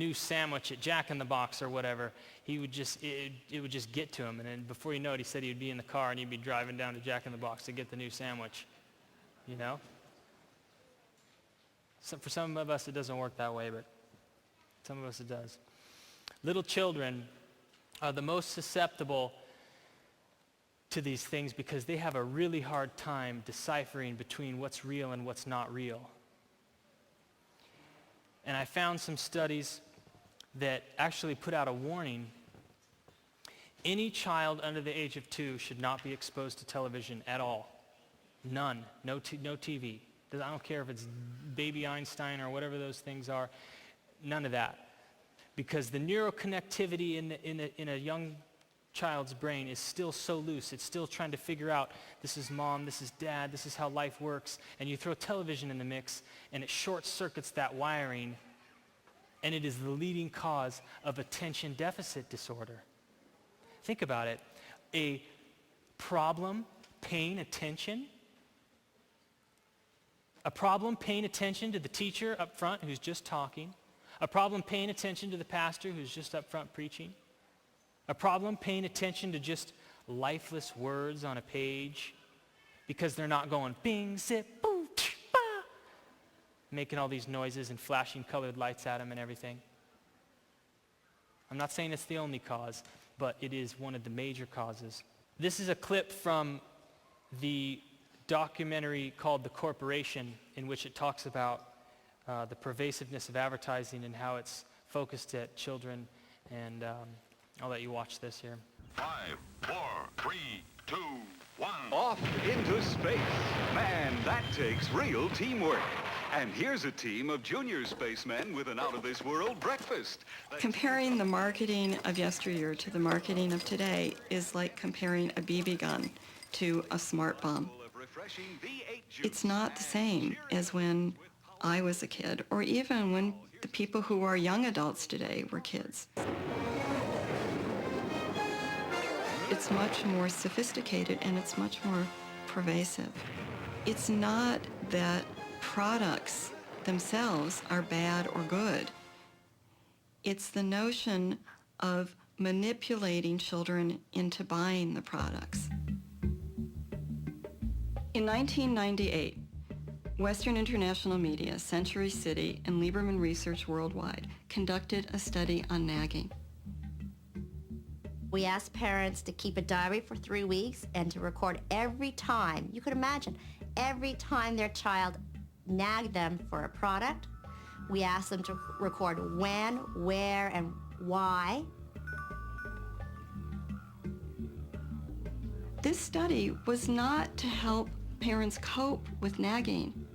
new sandwich at Jack in the Box or whatever, it would just get to him. And then before you know it, he said he'd be in the car and he'd be driving down to Jack in the Box to get the new sandwich. You know? So for some of us, it doesn't work that way, but some of us it does. Little children are the most susceptible to these things because they have a really hard time deciphering between what's real and what's not real. And I found some studies that actually put out a warning. Any child under the age of 2 should not be exposed to television at all. None. No TV. I don't care if it's Baby Einstein or whatever those things are. None of that. Because the neuroconnectivity in a young child's brain is still so loose. It's still trying to figure out, this is mom, this is dad, this is how life works. And you throw television in the mix, and it short circuits that wiring, and it is the leading cause of attention deficit disorder. Think about it. A problem paying attention to the teacher up front who's just talking. A problem paying attention to the pastor who's just up front preaching. A problem paying attention to just lifeless words on a page because they're not going bing, zip, boo, tch, ba, making all these noises and flashing colored lights at them and everything. I'm not saying it's the only cause, but it is one of the major causes. This is a clip from the documentary called The Corporation, in which it talks about the pervasiveness of advertising and how it's focused at children. And I'll let you watch this here. 5, 4, 3, 2, 1. Off into space. Man, that takes real teamwork. And here's a team of junior spacemen with an out-of-this-world breakfast. Comparing the marketing of yesteryear to the marketing of today is like comparing a BB gun to a smart bomb. It's not the same as when I was a kid, or even when the people who are young adults today were kids. It's much more sophisticated and it's much more pervasive. It's not that products themselves are bad or good. It's the notion of manipulating children into buying the products. In 1998, Western International Media, Century City, and Lieberman Research Worldwide conducted a study on nagging. We asked parents to keep a diary for 3 weeks and to record every time, you could imagine, every time their child nagged them for a product. We asked them to record when, where, and why. This study was not to help parents cope with nagging.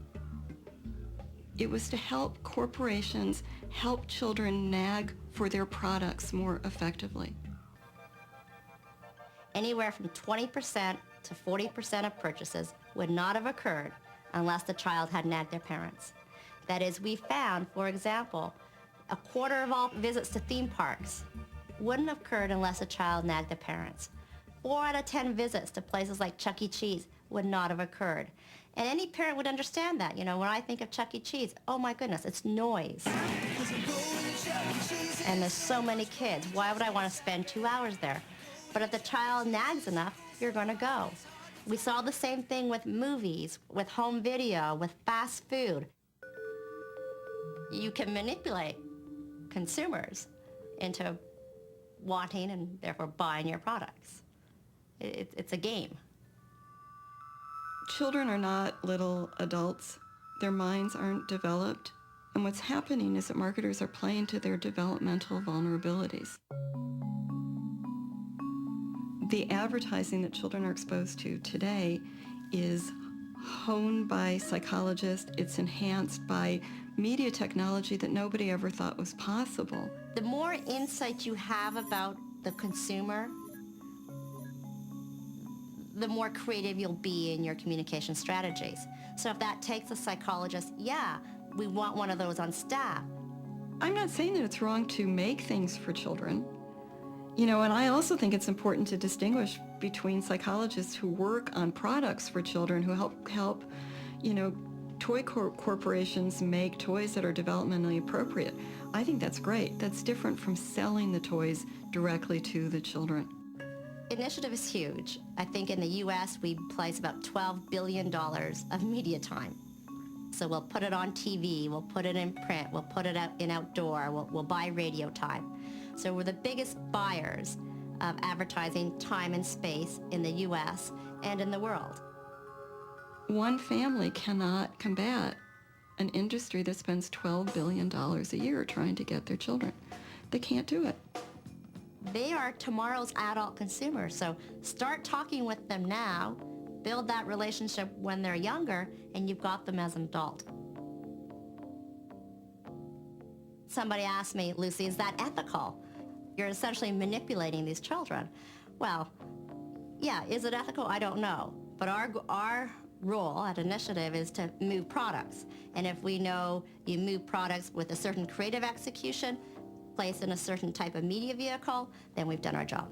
It was to help corporations help children nag for their products more effectively. Anywhere from 20% to 40% of purchases would not have occurred unless the child had nagged their parents. That is, we found, for example, a quarter of all visits to theme parks wouldn't have occurred unless a child nagged their parents. 4 out of 10 visits to places like Chuck E. Cheese would not have occurred. And any parent would understand that. You know, when I think of Chuck E. Cheese, oh my goodness, it's noise. And there's so many kids. Why would I want to spend 2 hours there? But if the child nags enough, you're going to go. We saw the same thing with movies, with home video, with fast food. You can manipulate consumers into wanting and therefore buying your products. It's a game. Children are not little adults. Their minds aren't developed. And what's happening is that marketers are playing to their developmental vulnerabilities. The advertising that children are exposed to today is honed by psychologists. It's enhanced by media technology that nobody ever thought was possible. The more insight you have about the consumer, the more creative you'll be in your communication strategies. So if that takes a psychologist, yeah, we want one of those on staff. I'm not saying that it's wrong to make things for children. You know, and I also think it's important to distinguish between psychologists who work on products for children, who help, you know, toy corporations make toys that are developmentally appropriate. I think that's great. That's different from selling the toys directly to the children. Initiative is huge. I think in the U.S. we place about $12 billion of media time. So we'll put it on TV, we'll put it in print, we'll put it out in outdoor, we'll buy radio time. So we're the biggest buyers of advertising time and space in the U.S. and in the world. One family cannot combat an industry that spends $12 billion a year trying to get their children. They can't do it. They are tomorrow's adult consumers, so start talking with them now, build that relationship when they're younger, and you've got them as an adult. Somebody asked me, Lucy, is that ethical? You're essentially manipulating these children. Well, yeah, is it ethical? I don't know. But our role at Initiative is to move products. And if we know you move products with a certain creative execution, placed in a certain type of media vehicle, then we've done our job.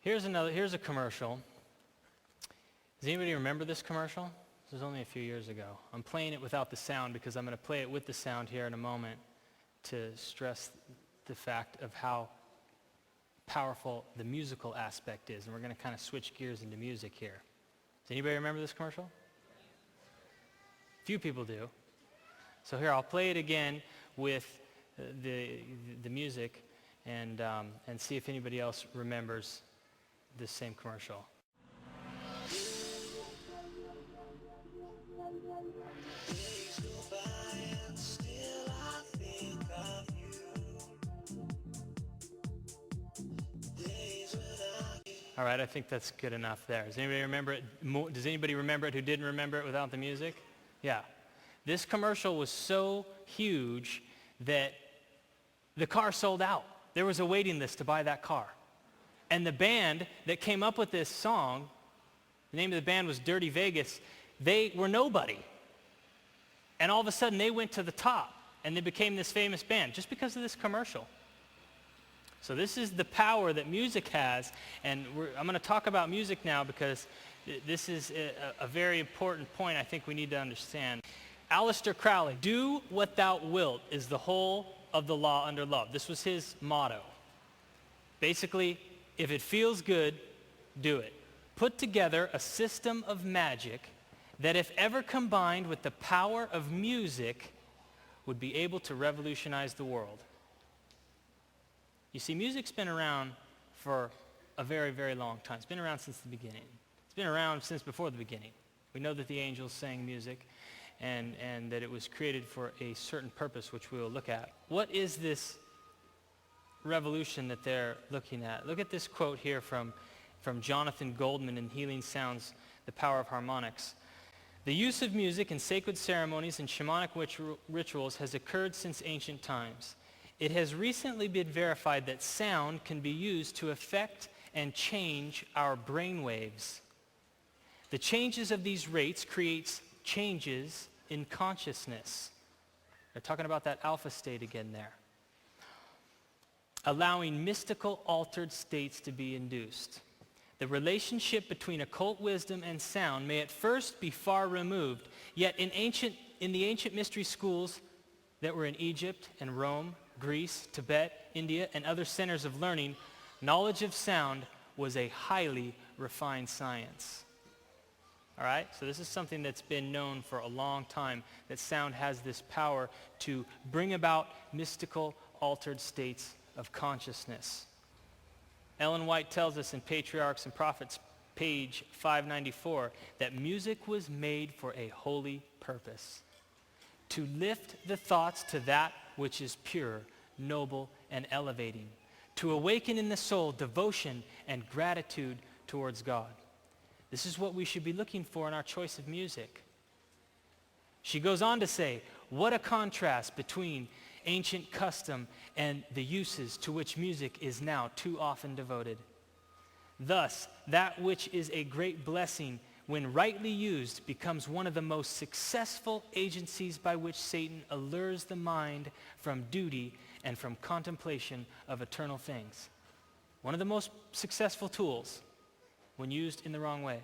Here's a commercial. Does anybody remember this commercial? This was only a few years ago. I'm playing it without the sound because I'm going to play it with the sound here in a moment to stress the fact of how powerful the musical aspect is. And we're going to kind of switch gears into music here. Does anybody remember this commercial? Few people do. So here, I'll play it again with the music and see if anybody else remembers this same commercial. All right, I think that's good enough there. Does anybody remember it? Does anybody remember it who didn't remember it without the music? Yeah. This commercial was so huge that the car sold out. There was a waiting list to buy that car. And the band that came up with this song, the name of the band was Dirty Vegas, they were nobody. And all of a sudden they went to the top and they became this famous band just because of this commercial. So this is the power that music has, and I'm going to talk about music now because this is a very important point I think we need to understand. Aleister Crowley, do what thou wilt is the whole of the law under love. This was his motto. Basically, if it feels good, do it. Put together a system of magic that if ever combined with the power of music would be able to revolutionize the world. You see, music's been around for a very, very long time. It's been around since the beginning. It's been around since before the beginning. We know that the angels sang music and that it was created for a certain purpose, which we will look at. What is this revolution that they're looking at? Look at this quote here from Jonathan Goldman in Healing Sounds, The Power of Harmonics. The use of music in sacred ceremonies and shamanic rituals has occurred since ancient times. It has recently been verified that sound can be used to affect and change our brain waves. The changes of these rates creates changes in consciousness. They're talking about that alpha state again there. Allowing mystical altered states to be induced. The relationship between occult wisdom and sound may at first be far removed, yet in the ancient mystery schools that were in Egypt and Rome, Greece, Tibet, India, and other centers of learning, knowledge of sound was a highly refined science. All right? So this is something that's been known for a long time, that sound has this power to bring about mystical, altered states of consciousness. Ellen White tells us in Patriarchs and Prophets, page 594, that music was made for a holy purpose, to lift the thoughts to that which is pure, noble, and elevating, to awaken in the soul devotion and gratitude towards God. This is what we should be looking for in our choice of music. She goes on to say, what a contrast between ancient custom and the uses to which music is now too often devoted. Thus, that which is a great blessing when rightly used, becomes one of the most successful agencies by which Satan allures the mind from duty and from contemplation of eternal things. One of the most successful tools when used in the wrong way.